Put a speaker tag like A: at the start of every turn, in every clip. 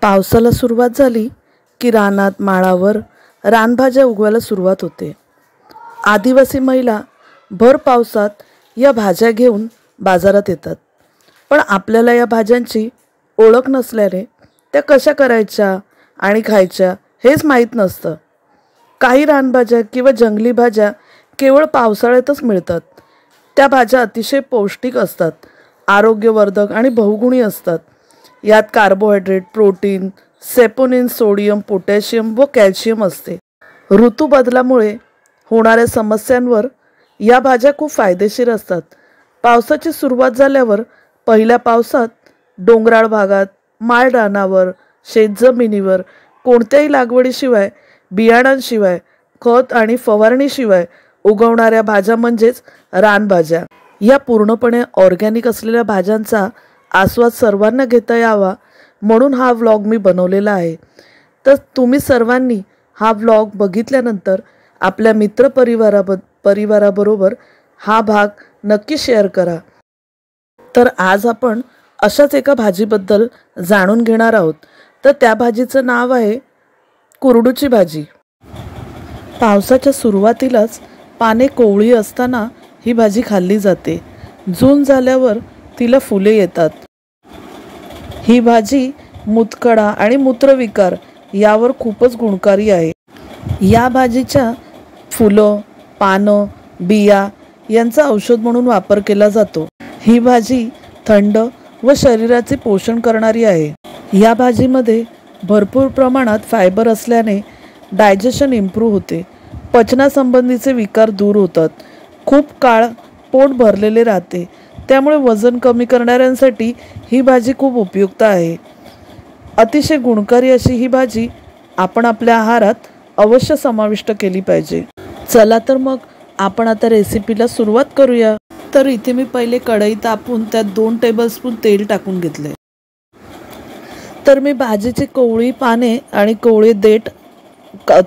A: पावसाला सुरुवात झाली की रानात माळावर रानभाज्या उगवायला सुरुवात होते. आदिवासी महिला भर पावसात या भाज्या घेऊन बाजारात येतात. पण आपल्याला या भाज्यांची ओळख नसल्याने त्या कशा करायच्या आणि खायच्या हेच माहीत नसतं. काही रानभाज्या किंवा जंगली भाज्या केवळ पावसाळ्यातच मिळतात. त्या भाज्या अतिशय पौष्टिक असतात, आरोग्यवर्धक आणि बहुगुणी असतात. यात carbohydrate, protein, saponin, sodium, potassium व कॅल्शियम असते. ऋतू बदलामुळे होणाऱ्या समस्यांवर या भाज्या खूप फायदेशीर असतात. पावसाची सुरुवात झाल्यावर पहिल्या पावसात डोंगराळ भागात, माळ रानावर, शेतजमिनीवर कोणत्याही लागवडीशिवाय, बियाणांशिवाय, खत आणि फवारणीशिवाय उगवणाऱ्या भाज्या म्हणजेच रानभाज्या. या पूर्णपणे ऑर्गॅनिक असलेल्या भाज्यांचा आस्वाद सर्वांना घेता यावा म्हणून हा व्लॉग मी बनवलेला आहे. तर तुम्ही सर्वांनी हा व्लॉग बघितल्यानंतर आपल्या परिवाराबरोबर हा भाग नक्की शेअर करा. तर आज आपण अशाच एका भाजीबद्दल जाणून घेणार आहोत. तर त्या भाजीचं नाव आहे कुरडूची भाजी. पावसाच्या सुरुवातीलाच पाने कोवळी असताना ही भाजी खाल्ली जाते. जून झाल्यावर तिला फुले येतात. ही भाजी मूतखडा आणि मूत्रविकार यावर खूपच गुणकारी आहे. या भाजीच्या फुलं, पानं, बिया यांचा औषध म्हणून वापर केला जातो. ही भाजी थंड व शरीराचे पोषण करणारी आहे. या भाजीमध्ये भरपूर प्रमाणात फायबर असल्याने डायजेशन इम्प्रूव्ह होते. पचनासंबंधीचे विकार दूर होतात. खूप काळ पोट भरलेले राहते. त्यामुळे वजन कमी करणाऱ्यांसाठी ही भाजी खूप उपयुक्त आहे. अतिशय गुणकारी अशी ही भाजी आपण आपल्या आहारात अवश्य समाविष्ट केली पाहिजे. चला तर मग आपण आता रेसिपीला सुरुवात करूया. तर इथे मी पहिले कढई तापून त्यात 2 टेबलस्पून तेल टाकून घेतले. तर मी भाजीची कोवळी पाने आणि कोवळे देठ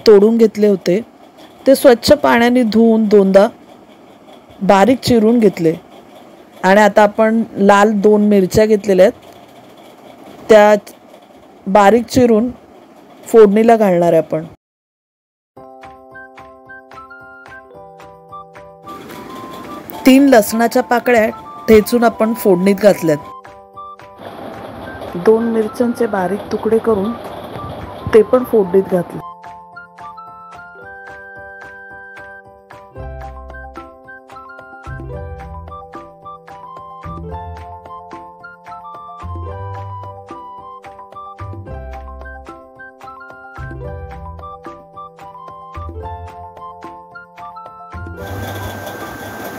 A: तोडून घेतले होते. ते स्वच्छ पाण्याने धुवून 2दा बारीक चिरून घेतले. आणि आता आपण लाल 2 मिरच्या घेतलेल्या आहेत, त्या बारीक चिरून फोडणीला घालणार आहे आपण. तीन लसणाच्या पाकळ्या ठेचून आपण फोडणीत घातल्यात. 2 मिरच्यांचे बारीक तुकडे करून ते पण फोडणीत घातले.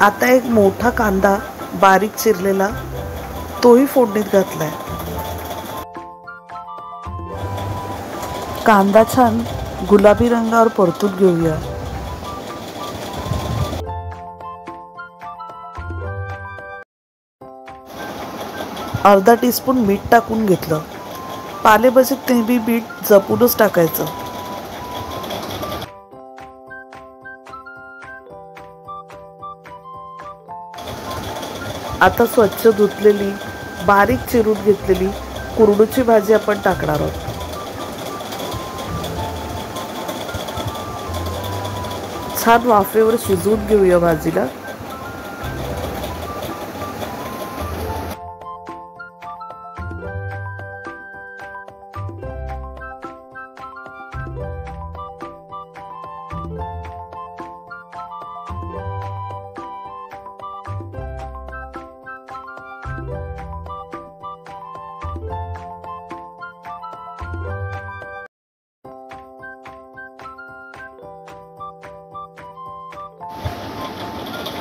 A: आता एक मोठा कांदा बारीक चिरलेला तोही फोडणीत घातलाय. कांदा छान गुलाबी रंगावर परतून घेऊया. अर्धा टीस्पून मीठ टाकून घेतलं. पालेभाजीत नेहमी मीठ जपूनच टाकायचं. आता स्वच्छ धुतलेली बारीक चिरून घेतलेली कुरडूची भाजी आपण टाकणार आहोत. छान वाफेवर शिजवून घेऊया भाजीला.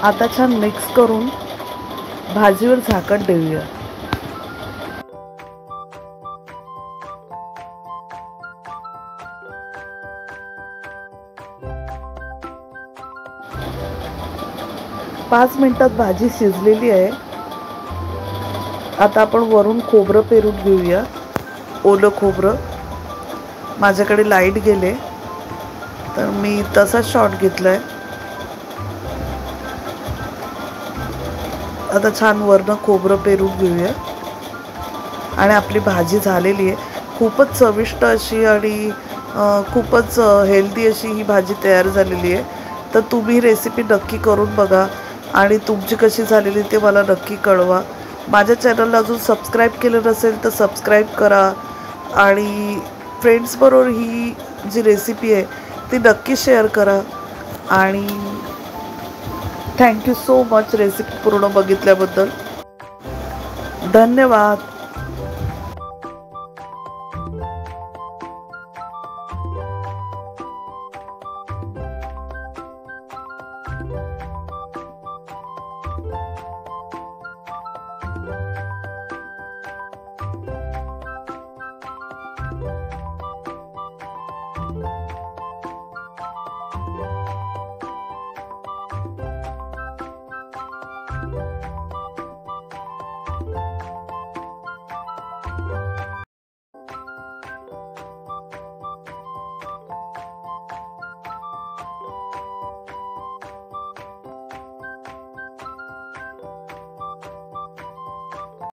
A: आता छान मिक्स करून भाजीवर झाकण देऊया. पाच मिनिटात भाजी शिजलेली आहे. आता आपण वरून खोबरं पेरून घेऊया. ओलं खोबरं. माझ्याकडे लाईट गेले तर मी तसाच शॉट घेतलाय. आता छान वरनं खोबरं पेरून घेऊया. आणि आपली भाजी झालेली आहे. खूपच चविष्ट अशी आणि खूपच हेल्दी अशी ही भाजी तयार झालेली आहे. तर तुम्ही रेसिपी नक्की करून बघा आणि तुमची कशी झालेली ते मला नक्की कळवा. माझ्या चॅनलला अजून सबस्क्राईब केलं नसेल तर सबस्क्राईब करा आणि फ्रेंड्सबरोबर ही जी रेसिपी आहे ती नक्की शेअर करा. आणि थँक्यू सो मच रेसिपी पूर्ण बघितल्याबद्दल. धन्यवाद.